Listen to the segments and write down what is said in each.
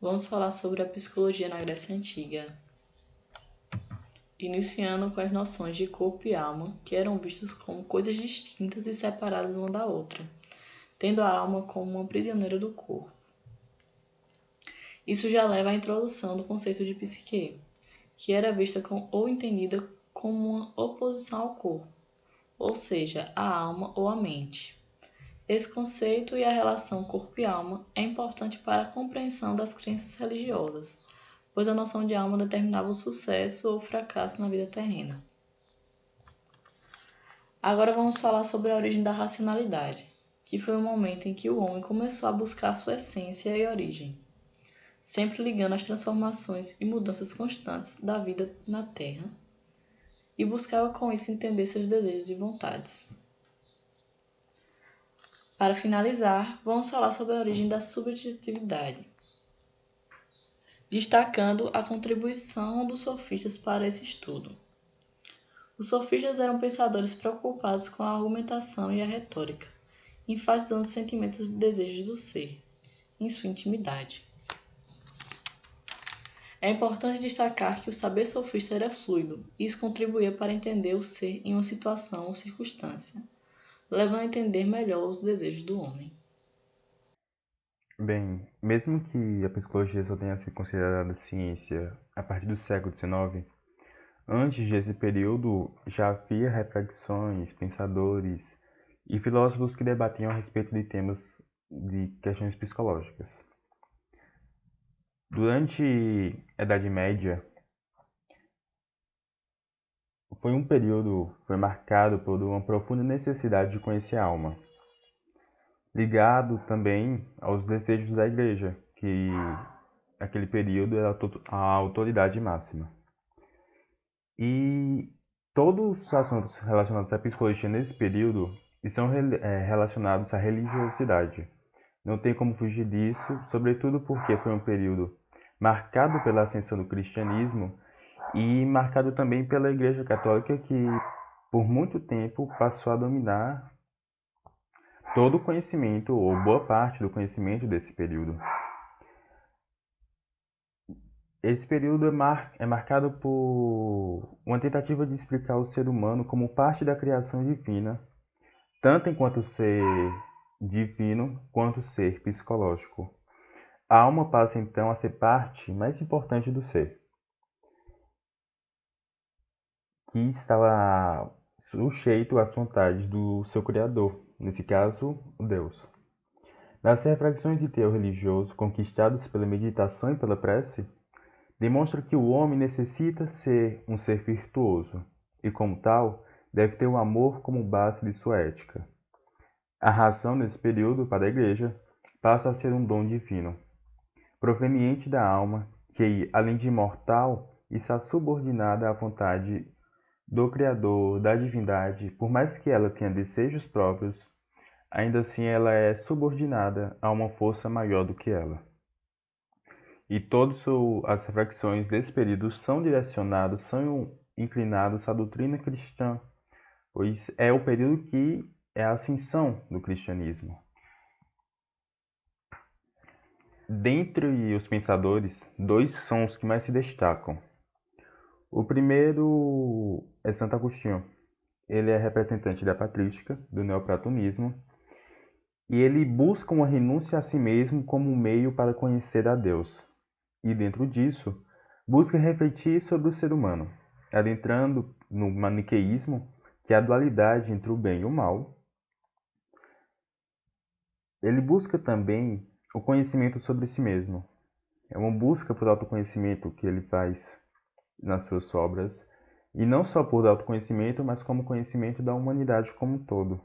Vamos falar sobre a psicologia na Grécia Antiga, iniciando com as noções de corpo e alma, que eram vistas como coisas distintas e separadas uma da outra, tendo a alma como uma prisioneira do corpo. Isso já leva à introdução do conceito de psique, que era vista ou entendida como uma oposição ao corpo, ou seja, a alma ou a mente. Esse conceito e a relação corpo e alma é importante para a compreensão das crenças religiosas, pois a noção de alma determinava o sucesso ou o fracasso na vida terrena. Agora vamos falar sobre a origem da racionalidade, que foi o momento em que o homem começou a buscar sua essência e origem, sempre ligando as transformações e mudanças constantes da vida na Terra, e buscava com isso entender seus desejos e vontades. Para finalizar, vamos falar sobre a origem da subjetividade, destacando a contribuição dos sofistas para esse estudo. Os sofistas eram pensadores preocupados com a argumentação e a retórica, enfatizando os sentimentos e desejos do ser, em sua intimidade. É importante destacar que o saber sofista era fluido, e isso contribuía para entender o ser em uma situação ou circunstância, levando a entender melhor os desejos do homem. Bem, mesmo que a psicologia só tenha sido considerada ciência a partir do século XIX, antes desse período já havia reflexões, pensadores e filósofos que debatiam a respeito de temas de questões psicológicas. Durante a Idade Média, foi marcado por uma profunda necessidade de conhecer a alma, ligado também aos desejos da Igreja, que naquele período era a autoridade máxima. E todos os assuntos relacionados à psicologia nesse período estão relacionados à religiosidade. Não tem como fugir disso, sobretudo porque foi um período marcado pela ascensão do cristianismo e marcado também pela Igreja Católica, que por muito tempo passou a dominar todo o conhecimento, ou boa parte do conhecimento desse período. Esse período é marcado por uma tentativa de explicar o ser humano como parte da criação divina, tanto enquanto ser divino quanto ser psicológico. A alma passa então a ser parte mais importante do ser, que estava sujeito às vontades do seu Criador, nesse caso, o Deus. Nas reflexões de teor religioso conquistadas pela meditação e pela prece, demonstra que o homem necessita ser um ser virtuoso e, como tal, deve ter o amor como base de sua ética. A razão, nesse período, para a Igreja, passa a ser um dom divino, proveniente da alma, que, além de imortal, está subordinada à vontade do Criador, da divindade. Por mais que ela tenha desejos próprios, ainda assim ela é subordinada a uma força maior do que ela. E todas as reflexões desse período são direcionadas, são inclinadas à doutrina cristã, pois é o período que é a ascensão do cristianismo. Dentre os pensadores, dois são os que mais se destacam. O primeiro é Santo Agostinho. Ele é representante da patrística, do neoplatonismo, e ele busca uma renúncia a si mesmo como um meio para conhecer a Deus. E dentro disso, busca refletir sobre o ser humano, adentrando no maniqueísmo, que é a dualidade entre o bem e o mal. Ele busca também o conhecimento sobre si mesmo. É uma busca por autoconhecimento que ele faz nas suas obras, e não só por autoconhecimento, mas como conhecimento da humanidade como um todo.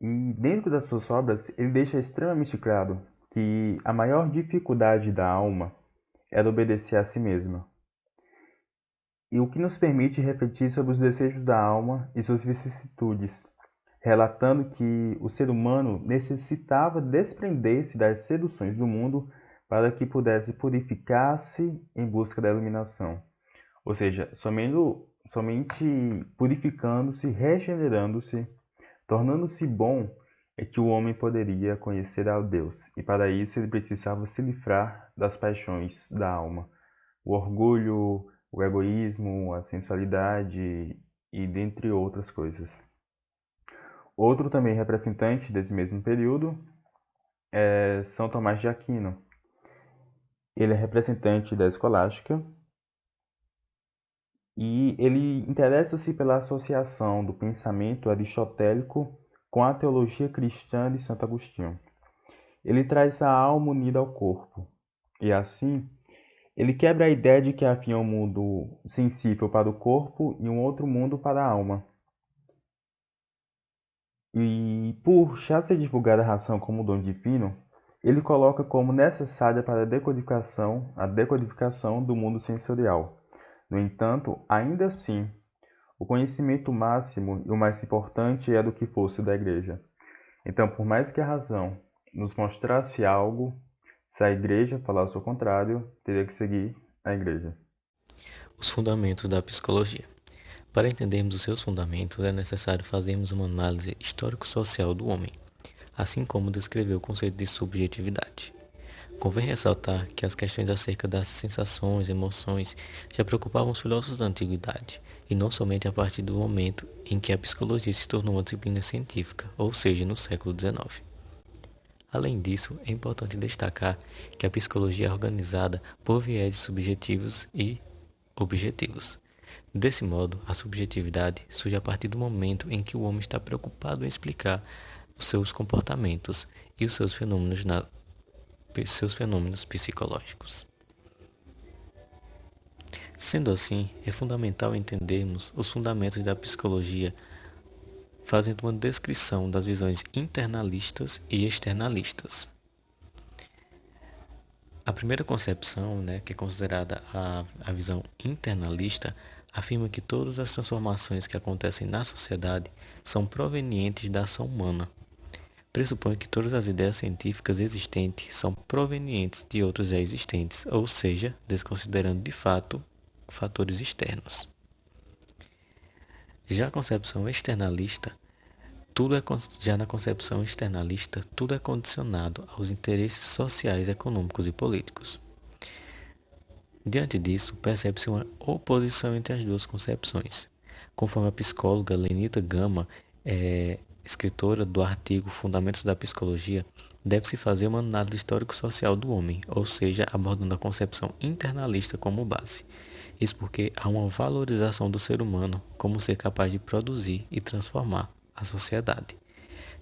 E dentro das suas obras, ele deixa extremamente claro que a maior dificuldade da alma era obedecer a si mesma, e o que nos permite refletir sobre os desejos da alma e suas vicissitudes, relatando que o ser humano necessitava desprender-se das seduções do mundo para que pudesse purificar-se em busca da iluminação. Ou seja, somente purificando-se, regenerando-se, tornando-se bom, é que o homem poderia conhecer ao Deus, e para isso ele precisava se livrar das paixões da alma, o orgulho, o egoísmo, a sensualidade e dentre outras coisas. Outro também representante desse mesmo período é São Tomás de Aquino. Ele é representante da escolástica e ele interessa-se pela associação do pensamento aristotélico com a teologia cristã de Santo Agostinho. Ele traz a alma unida ao corpo, e assim, ele quebra a ideia de que havia um mundo sensível para o corpo e um outro mundo para a alma. E por já ser divulgada a ração como dom divino, ele coloca como necessária para a decodificação do mundo sensorial. No entanto, ainda assim, o conhecimento máximo e o mais importante é do que fosse da Igreja. Então, por mais que a razão nos mostrasse algo, se a Igreja falasse o contrário, teria que seguir a Igreja. Os fundamentos da psicologia. Para entendermos os seus fundamentos, é necessário fazermos uma análise histórico-social do homem, assim como descrever o conceito de subjetividade. Convém ressaltar que as questões acerca das sensações e emoções já preocupavam os filósofos da antiguidade, e não somente a partir do momento em que a psicologia se tornou uma disciplina científica, ou seja, no século XIX. Além disso, é importante destacar que a psicologia é organizada por viés subjetivos e objetivos. Desse modo, a subjetividade surge a partir do momento em que o homem está preocupado em explicar os seus comportamentos e os seus fenômenos psicológicos. Sendo assim, é fundamental entendermos os fundamentos da psicologia, fazendo uma descrição das visões internalistas e externalistas. A primeira concepção, que é considerada a visão internalista, afirma que todas as transformações que acontecem na sociedade são provenientes da ação humana. Pressupõe que todas as ideias científicas existentes são provenientes de outros já existentes, ou seja, desconsiderando de fato fatores externos. Já na concepção externalista, tudo é condicionado aos interesses sociais, econômicos e políticos. Diante disso, percebe-se uma oposição entre as duas concepções. Conforme a psicóloga Lenita Gama, escritora do artigo Fundamentos da Psicologia, deve-se fazer uma análise histórico-social do homem, ou seja, abordando a concepção internalista como base. Isso porque há uma valorização do ser humano como ser capaz de produzir e transformar a sociedade.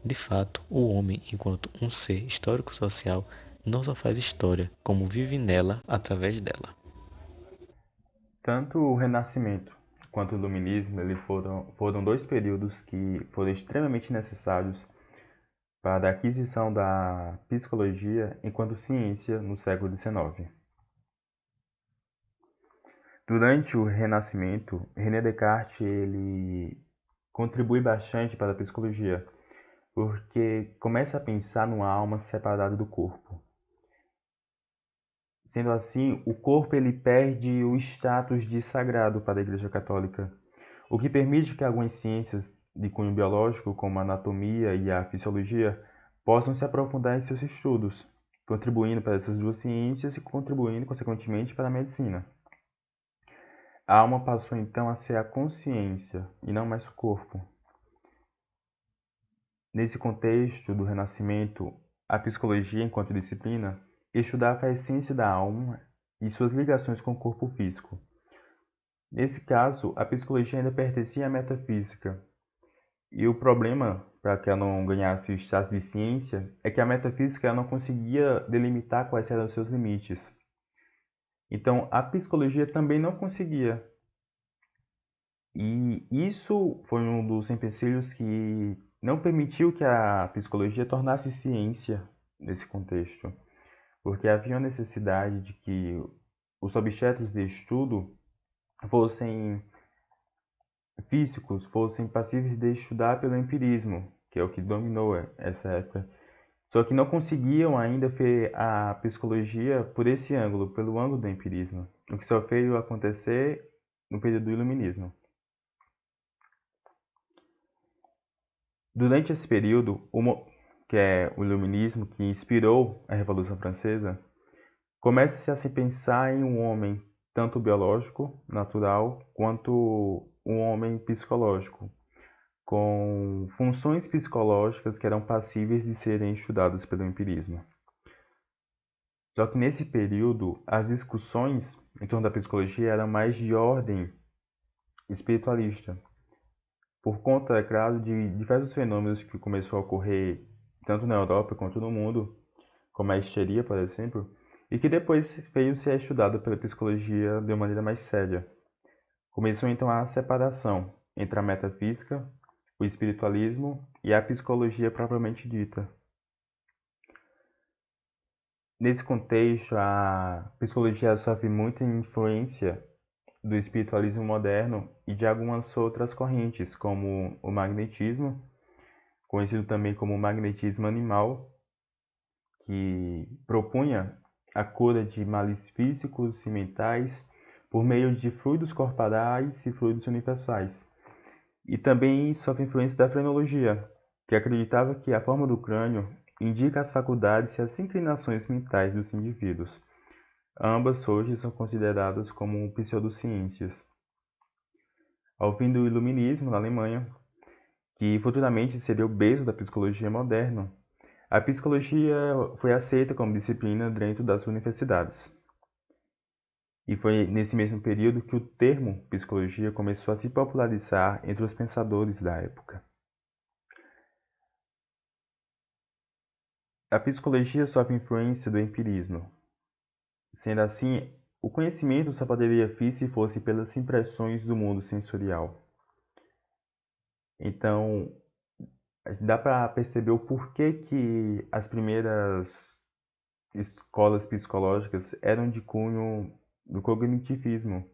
De fato, o homem, enquanto um ser histórico-social, não só faz história, como vive nela através dela. Tanto o Renascimento quanto o Iluminismo foram dois períodos que foram extremamente necessários para a aquisição da psicologia enquanto ciência no século XIX. Durante o Renascimento, René Descartes ele contribui bastante para a psicologia, porque começa a pensar numa alma separada do corpo. Sendo assim, o corpo ele perde o status de sagrado para a Igreja Católica, o que permite que algumas ciências de cunho biológico, como a anatomia e a fisiologia, possam se aprofundar em seus estudos, contribuindo para essas duas ciências e contribuindo, consequentemente, para a medicina. A alma passou então a ser a consciência e não mais o corpo. Nesse contexto do Renascimento, a psicologia, enquanto disciplina, estudava a essência da alma e suas ligações com o corpo físico. Nesse caso, a psicologia ainda pertencia à metafísica. E o problema, para que ela não ganhasse o status de ciência, é que a metafísica ela não conseguia delimitar quais eram os seus limites. Então, a psicologia também não conseguia. E isso foi um dos empecilhos que não permitiu que a psicologia tornasse ciência nesse contexto, porque havia a necessidade de que os objetos de estudo fossem físicos, fossem passíveis de estudar pelo empirismo, que é o que dominou essa época. Só que não conseguiam ainda ver a psicologia por esse ângulo, pelo ângulo do empirismo, o que só veio acontecer no período do Iluminismo. Durante esse período, que é o Iluminismo, que inspirou a Revolução Francesa, começa-se a se pensar em um homem tanto biológico, natural, quanto um homem psicológico, com funções psicológicas que eram passíveis de serem estudadas pelo empirismo. Só que nesse período, as discussões em torno da psicologia eram mais de ordem espiritualista, por conta, é claro, de diversos fenômenos que começou a ocorrer tanto na Europa quanto no mundo, como a histeria, por exemplo, e que depois veio ser estudado pela psicologia de uma maneira mais séria. Começou então a separação entre a metafísica, o espiritualismo e a psicologia propriamente dita. Nesse contexto, a psicologia sofre muita influência do espiritualismo moderno e de algumas outras correntes, como o magnetismo, conhecido também como magnetismo animal, que propunha a cura de males físicos e mentais por meio de fluidos corporais e fluidos universais. E também sofre influência da frenologia, que acreditava que a forma do crânio indica as faculdades e as inclinações mentais dos indivíduos. Ambas hoje são consideradas como pseudociências. Ao fim do Iluminismo na Alemanha, que futuramente seria o berço da psicologia moderna, a psicologia foi aceita como disciplina dentro das universidades. E foi nesse mesmo período que o termo psicologia começou a se popularizar entre os pensadores da época. A psicologia sofre influência do empirismo. Sendo assim, o conhecimento só poderia vir se fosse pelas impressões do mundo sensorial. Então, dá para perceber o porquê que as primeiras escolas psicológicas eram de cunho do cognitivismo.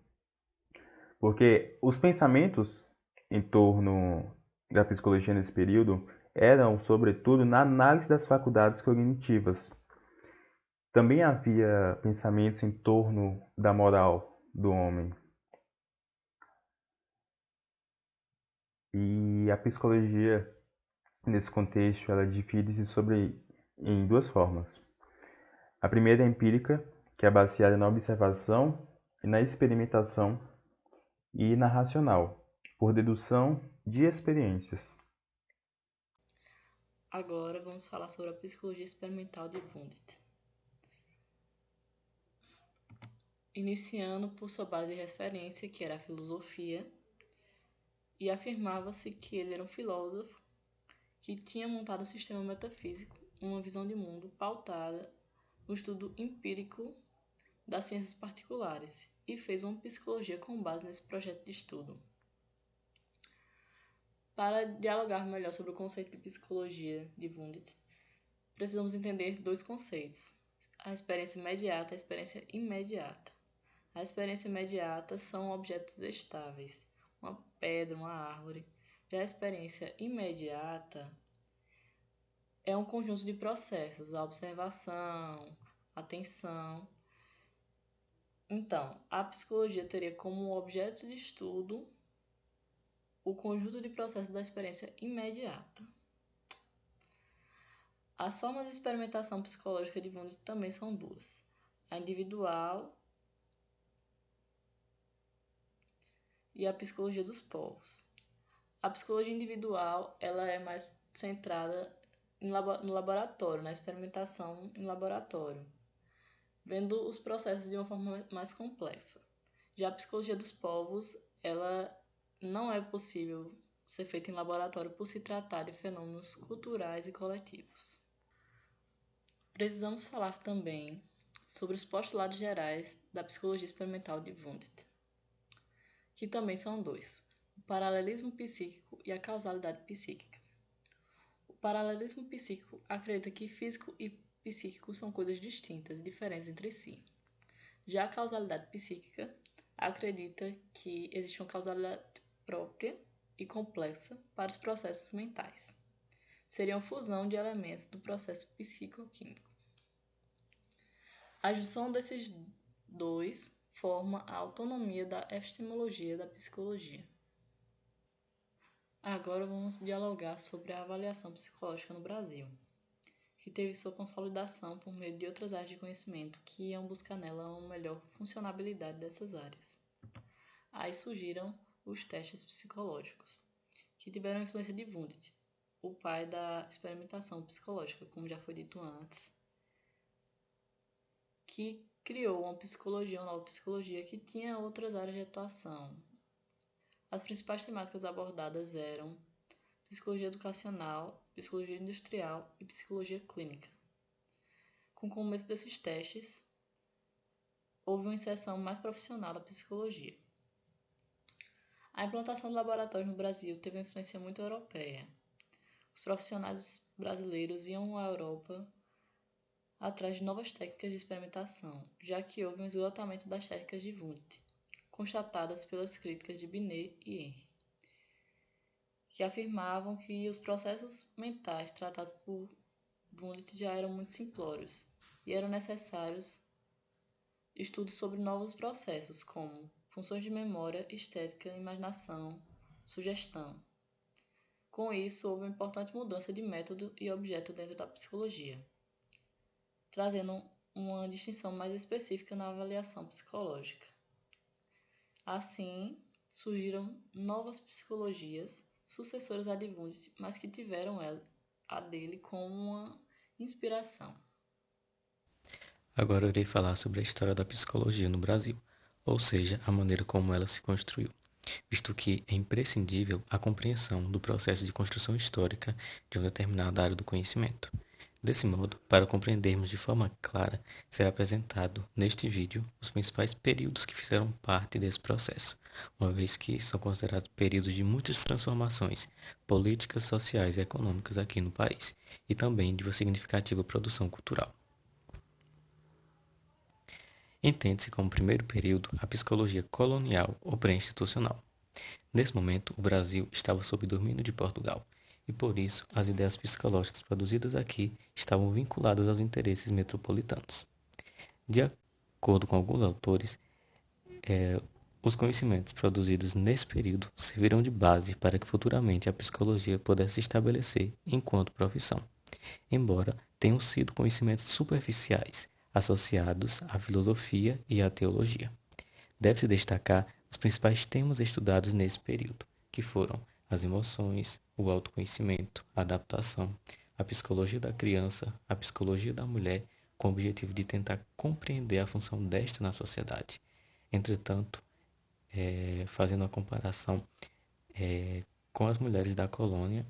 Porque os pensamentos em torno da psicologia nesse período eram, sobretudo, na análise das faculdades cognitivas. Também havia pensamentos em torno da moral do homem. E a psicologia, nesse contexto, ela divide-se em duas formas. A primeira é a empírica, que é baseada na observação e na experimentação, e na racional, por dedução de experiências. Agora vamos falar sobre a psicologia experimental de Wundt. Iniciando por sua base de referência, que era a filosofia, e afirmava-se que ele era um filósofo que tinha montado um sistema metafísico, uma visão de mundo pautada no estudo empírico das ciências particulares, e fez uma psicologia com base nesse projeto de estudo. Para dialogar melhor sobre o conceito de psicologia de Wundt, precisamos entender dois conceitos: a experiência imediata e a experiência imediata. A experiência imediata são objetos estáveis, uma pedra, uma árvore. Já a experiência imediata é um conjunto de processos, a observação, a atenção. Então, a psicologia teria como objeto de estudo o conjunto de processos da experiência imediata. As formas de experimentação psicológica de Wundt também são duas: a individual e a psicologia dos povos. A psicologia individual ela é mais centrada no laboratório, na experimentação em laboratório, vendo os processos de uma forma mais complexa. Já a psicologia dos povos, ela não é possível ser feita em laboratório por se tratar de fenômenos culturais e coletivos. Precisamos falar também sobre os postulados gerais da psicologia experimental de Wundt, que também são dois: o paralelismo psíquico e a causalidade psíquica. O paralelismo psíquico acredita que físico e psíquico são coisas distintas e diferentes entre si. Já a causalidade psíquica acredita que existe uma causalidade própria e complexa para os processos mentais. Seria uma fusão de elementos do processo psicoquímico. A junção desses dois forma a autonomia da epistemologia da psicologia. Agora vamos dialogar sobre a avaliação psicológica no Brasil. que teve sua consolidação por meio de outras áreas de conhecimento que iam buscar nela uma melhor funcionabilidade dessas áreas. Aí surgiram os testes psicológicos, que tiveram a influência de Wundt, o pai da experimentação psicológica, como já foi dito antes, que criou uma nova psicologia que tinha outras áreas de atuação. As principais temáticas abordadas eram psicologia educacional, psicologia industrial e psicologia clínica. Com o começo desses testes, houve uma inserção mais profissional da psicologia. A implantação de laboratórios no Brasil teve uma influência muito europeia. Os profissionais brasileiros iam à Europa atrás de novas técnicas de experimentação, já que houve um esgotamento das técnicas de Wundt, constatadas pelas críticas de Binet e Henry, que afirmavam que os processos mentais tratados por Wundt já eram muito simplórios e eram necessários estudos sobre novos processos, como funções de memória, estética, imaginação, sugestão. Com isso, houve uma importante mudança de método e objeto dentro da psicologia, trazendo uma distinção mais específica na avaliação psicológica. Assim, surgiram novas psicologias, sucessoras à de Wundt, mas que tiveram a dele como uma inspiração. Agora eu irei falar sobre a história da psicologia no Brasil, ou seja, a maneira como ela se construiu, visto que é imprescindível a compreensão do processo de construção histórica de uma determinada área do conhecimento. Desse modo, para compreendermos de forma clara, será apresentado neste vídeo os principais períodos que fizeram parte desse processo, uma vez que são considerados períodos de muitas transformações políticas, sociais e econômicas aqui no país, e também de uma significativa produção cultural. Entende-se como primeiro período a psicologia colonial ou pré-institucional. Nesse momento, o Brasil estava sob domínio de Portugal, e por isso as ideias psicológicas produzidas aqui estavam vinculadas aos interesses metropolitanos. De acordo com alguns autores, os conhecimentos produzidos nesse período servirão de base para que futuramente a psicologia pudesse se estabelecer enquanto profissão, embora tenham sido conhecimentos superficiais, associados à filosofia e à teologia. Deve-se destacar os principais temas estudados nesse período, que foram as emoções, o autoconhecimento, a adaptação, a psicologia da criança, a psicologia da mulher, com o objetivo de tentar compreender a função desta na sociedade. Entretanto, fazendo a comparação com as mulheres da colônia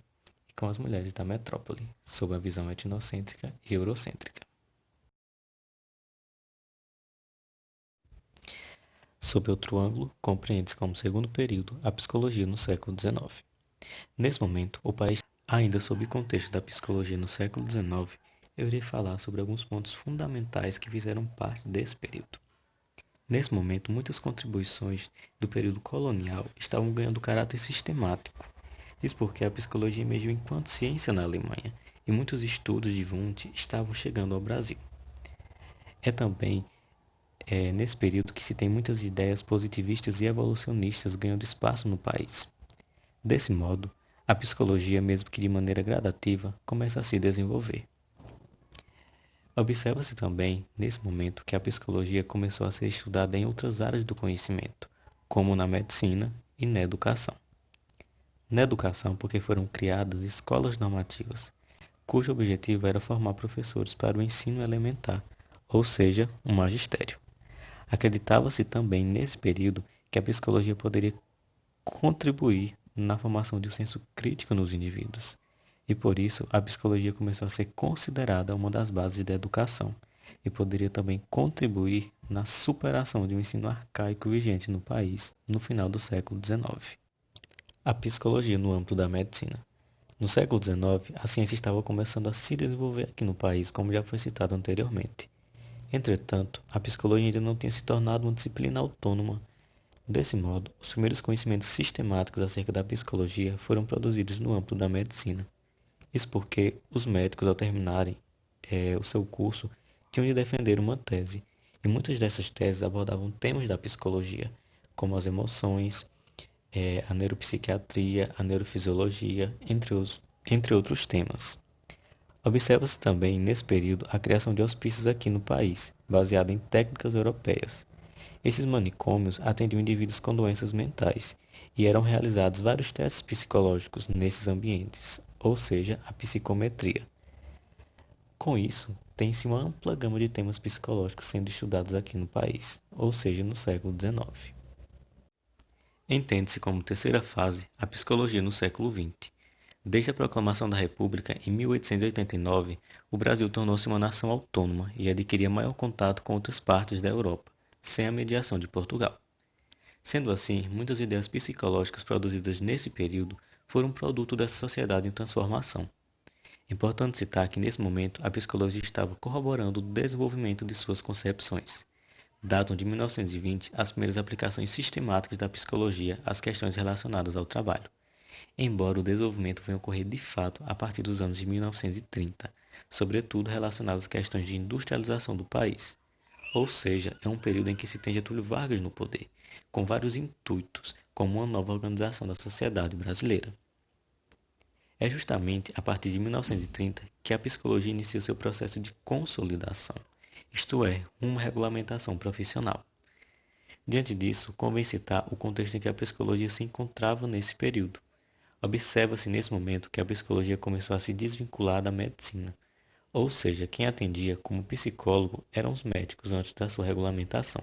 e com as mulheres da metrópole, sob a visão etnocêntrica e eurocêntrica. Sob outro ângulo, compreende-se como segundo período a psicologia no século XIX. Nesse momento, o país ainda sob o contexto da psicologia no século XIX, eu irei falar sobre alguns pontos fundamentais que fizeram parte desse período. Nesse momento, muitas contribuições do período colonial estavam ganhando caráter sistemático. Isso porque a psicologia emergiu enquanto ciência na Alemanha e muitos estudos de Wundt estavam chegando ao Brasil. É também nesse período que se tem muitas ideias positivistas e evolucionistas ganhando espaço no país. Desse modo, a psicologia, mesmo que de maneira gradativa, começa a se desenvolver. Observa-se também, nesse momento, que a psicologia começou a ser estudada em outras áreas do conhecimento, como na medicina e na educação. Na educação, porque foram criadas escolas normativas, cujo objetivo era formar professores para o ensino elementar, ou seja, um magistério. Acreditava-se também, nesse período, que a psicologia poderia contribuir na formação de um senso crítico nos indivíduos. E por isso, a psicologia começou a ser considerada uma das bases da educação e poderia também contribuir na superação de um ensino arcaico vigente no país no final do século XIX. A psicologia no âmbito da medicina. No século XIX, a ciência estava começando a se desenvolver aqui no país, como já foi citado anteriormente. Entretanto, a psicologia ainda não tinha se tornado uma disciplina autônoma. Desse modo, os primeiros conhecimentos sistemáticos acerca da psicologia foram produzidos no âmbito da medicina. Isso porque os médicos, ao terminarem o seu curso, tinham de defender uma tese, e muitas dessas teses abordavam temas da psicologia, como as emoções, a neuropsiquiatria, a neurofisiologia, entre outros temas. Observa-se também, nesse período, a criação de hospícios aqui no país, baseado em técnicas europeias. Esses manicômios atendiam indivíduos com doenças mentais e eram realizados vários testes psicológicos nesses ambientes, ou seja, a psicometria. Com isso, tem-se uma ampla gama de temas psicológicos sendo estudados aqui no país, ou seja, no século XIX. Entende-se como terceira fase a psicologia no século XX. Desde a proclamação da República, em 1889, o Brasil tornou-se uma nação autônoma e adquiria maior contato com outras partes da Europa, sem a mediação de Portugal. Sendo assim, muitas ideias psicológicas produzidas nesse período foram produto dessa sociedade em transformação. É importante citar que, nesse momento, a psicologia estava corroborando o desenvolvimento de suas concepções. Datam de 1920 as primeiras aplicações sistemáticas da psicologia às questões relacionadas ao trabalho, embora o desenvolvimento venha ocorrer de fato a partir dos anos de 1930, sobretudo relacionado às questões de industrialização do país. Ou seja, é um período em que se tem Getúlio Vargas no poder, com vários intuitos, como uma nova organização da sociedade brasileira. É justamente a partir de 1930 que a psicologia inicia seu processo de consolidação, isto é, uma regulamentação profissional. Diante disso, convém citar o contexto em que a psicologia se encontrava nesse período. Observa-se nesse momento que a psicologia começou a se desvincular da medicina, ou seja, quem atendia como psicólogo eram os médicos antes da sua regulamentação.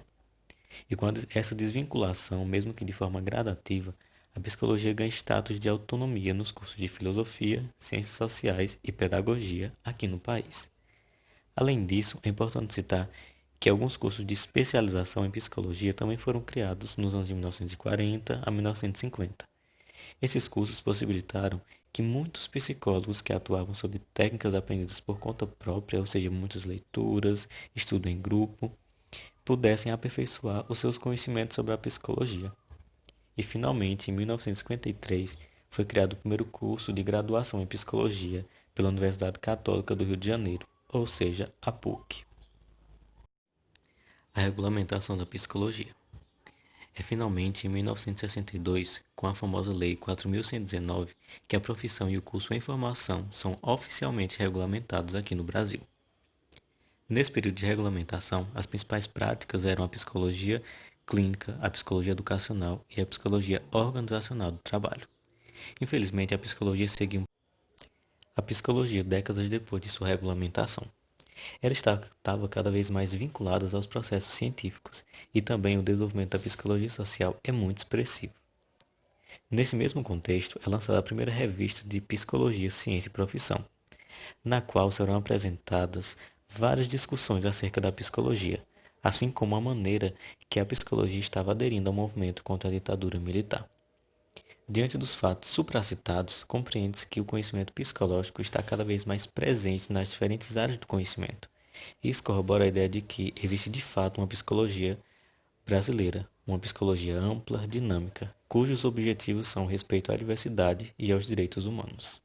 E quando essa desvinculação, mesmo que de forma gradativa, a psicologia ganha status de autonomia nos cursos de filosofia, ciências sociais e pedagogia aqui no país. Além disso, é importante citar que alguns cursos de especialização em psicologia também foram criados nos anos de 1940 a 1950. Esses cursos possibilitaram que muitos psicólogos que atuavam sob técnicas aprendidas por conta própria, ou seja, muitas leituras, estudo em grupo, pudessem aperfeiçoar os seus conhecimentos sobre a psicologia. E, finalmente, em 1953, foi criado o primeiro curso de graduação em psicologia pela Universidade Católica do Rio de Janeiro, ou seja, a PUC. A regulamentação da psicologia. É finalmente em 1962, com a famosa Lei 4.119, que a profissão e o curso em formação são oficialmente regulamentados aqui no Brasil. Nesse período de regulamentação, as principais práticas eram a psicologia clínica, a psicologia educacional e a psicologia organizacional do trabalho. Infelizmente, a psicologia seguiu a psicologia décadas depois de sua regulamentação. Ela estava cada vez mais vinculada aos processos científicos e também o desenvolvimento da psicologia social é muito expressivo. Nesse mesmo contexto, é lançada a primeira revista de Psicologia, Ciência e Profissão, na qual serão apresentadas várias discussões acerca da psicologia, assim como a maneira que a psicologia estava aderindo ao movimento contra a ditadura militar. Diante dos fatos supracitados, compreende-se que o conhecimento psicológico está cada vez mais presente nas diferentes áreas do conhecimento. Isso corrobora a ideia de que existe de fato uma psicologia brasileira, uma psicologia ampla, dinâmica, cujos objetivos são o respeito à diversidade e aos direitos humanos.